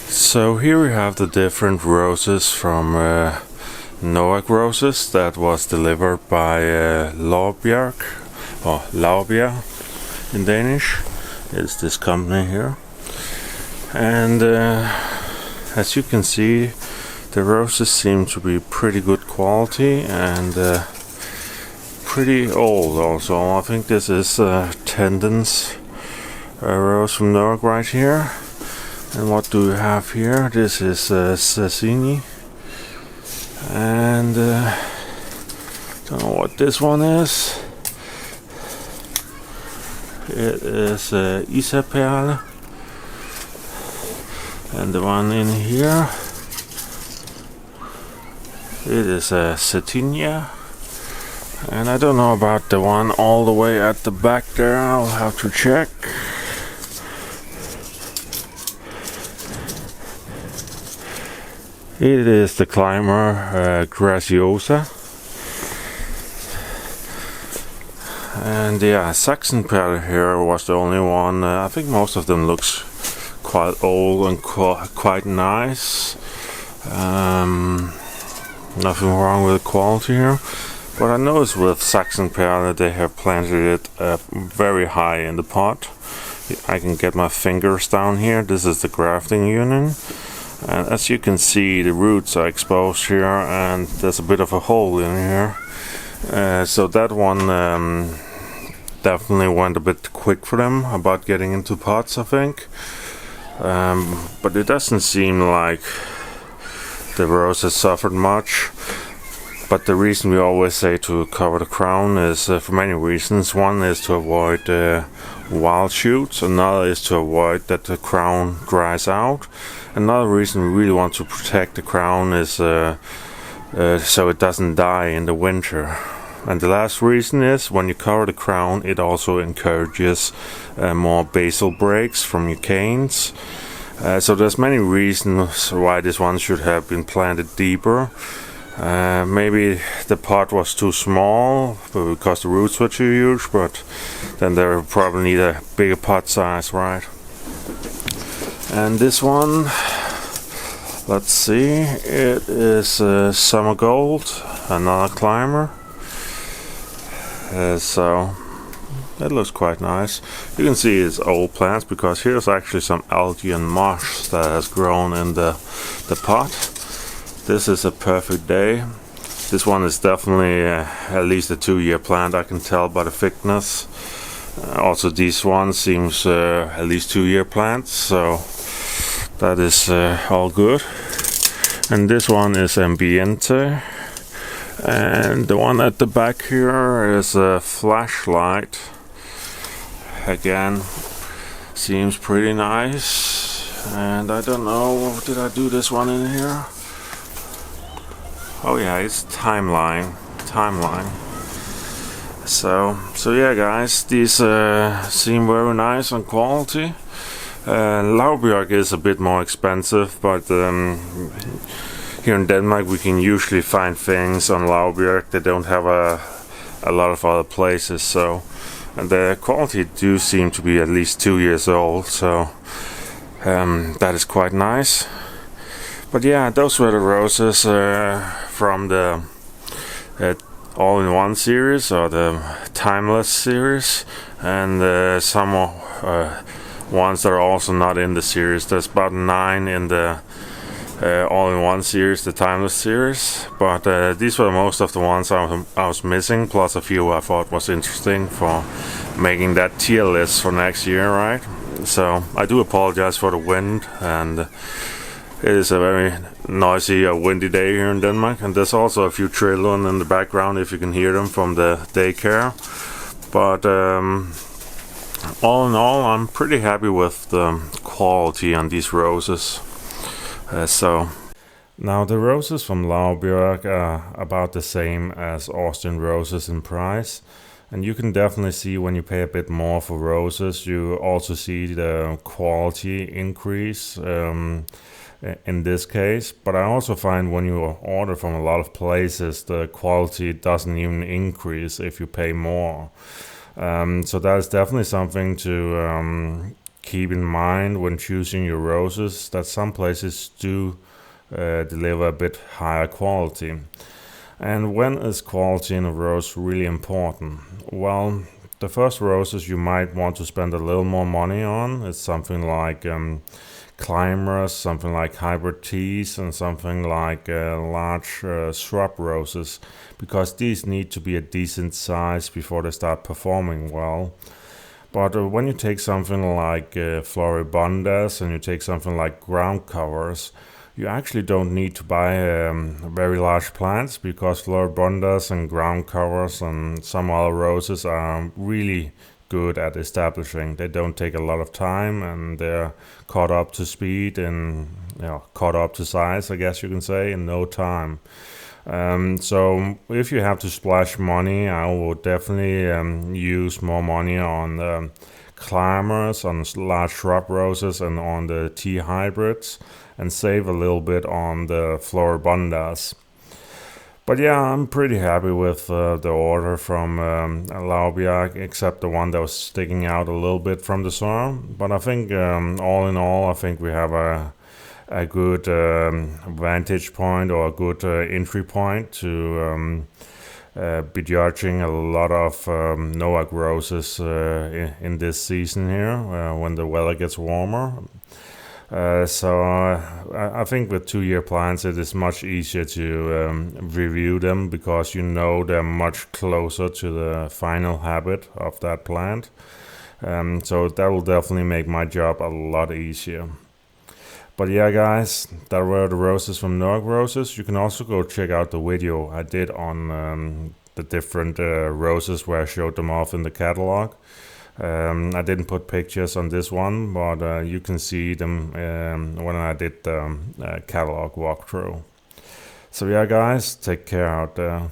So here we have the different roses from Noack roses that was delivered by Laubjerg, or Laubjerg in Danish. It's this company here. And as you can see, the roses seem to be pretty good quality and pretty old also. I think this is Tendon's rose from Noack right here. And what do we have here? This is Sassini. And don't know what this one is. It is Isaperle. And the one in here, it is Satinia. And I don't know about the one all the way at the back there. I'll have to check. It is the climber Graciosa. And yeah, Sachsenperle here was the only one. I think most of them looks quite old and quite nice. Nothing wrong with the quality here. But I noticed with Sachsenperle they have planted it very high in the pot. I can get my fingers down here. This is the grafting unit. And as you can see, the roots are exposed here and there's a bit of a hole in here. So that one definitely went a bit quick for them about getting into pots, I think. But it doesn't seem like the rose has suffered much. But the reason we always say to cover the crown is for many reasons. One is to avoid wild shoots. Another is to avoid that the crown dries out. Another reason we really want to protect the crown is so it doesn't die in the winter. And the last reason is when you cover the crown, it also encourages more basal breaks from your canes. So there's many reasons why this one should have been planted deeper. Maybe the pot was too small because the roots were too huge, but then they probably need a bigger pot size, right? And this one, let's see, it is Summer Gold, another climber. So it looks quite nice. You can see it's old plants because here's actually some algae and moss that has grown in the pot. This is a perfect day. This one is definitely at least a 2-year plant, I can tell by the thickness. Also this one seems at least 2-year plants, so that is all good. And this one is Ambiente. And the one at the back here is a Flashlight. Again, seems pretty nice. And I don't know, did I do this one in here? Oh yeah, it's timeline. So yeah, guys, these seem very nice on quality. Laubjerg is a bit more expensive, but here in Denmark we can usually find things on Laubjerg that don't have a lot of other places. So, and the quality do seem to be at least 2 years old. So that is quite nice. But yeah, those were the roses from the all-in-one series or the timeless series, and some ones that are also not in the series. There's about 9 in the all-in-one series, the timeless series, but these were most of the ones I was missing, plus a few I thought was interesting for making that tier list for next year, right? So I do apologize for the wind, and it is a very noisy, windy day here in Denmark, and there's also a few children in the background if you can hear them from the daycare. But all in all, I'm pretty happy with the quality on these roses. So now the roses from Laubjerg are about the same as Austrian roses in price. And you can definitely see when you pay a bit more for roses, you also see the quality increase. In this case, but I also find when you order from a lot of places, the quality doesn't even increase if you pay more. So that is definitely something to keep in mind when choosing your roses that some places do deliver a bit higher quality. And when is quality in a rose really important? Well, the first roses you might want to spend a little more money on is something like climbers, something like hybrid teas, and something like large shrub roses, because these need to be a decent size before they start performing well. But when you take something like floribundas and you take something like ground covers, you actually don't need to buy very large plants, because floribundas and ground covers and some other roses are really good at establishing. They don't take a lot of time, and they're caught up to speed and caught up to size, I guess you can say, in no time. So if you have to splash money, I would definitely use more money on climbers, on large shrub roses, and on the tea hybrids, and save a little bit on the floribundas. But yeah, I'm pretty happy with the order from Laubjerg, except the one that was sticking out a little bit from the store. But I think all in all, I think we have a good vantage point, or a good entry point to be judging a lot of Noack roses in this season here when the weather gets warmer. I think with 2-year plants it is much easier to review them, because you know they're much closer to the final habit of that plant. So that will definitely make my job a lot easier. But yeah, guys, that were the roses from Noack Roses. You can also go check out the video I did on the different roses where I showed them off in the catalog. I didn't put pictures on this one, but you can see them when I did the catalog walkthrough. So yeah, guys, take care out there.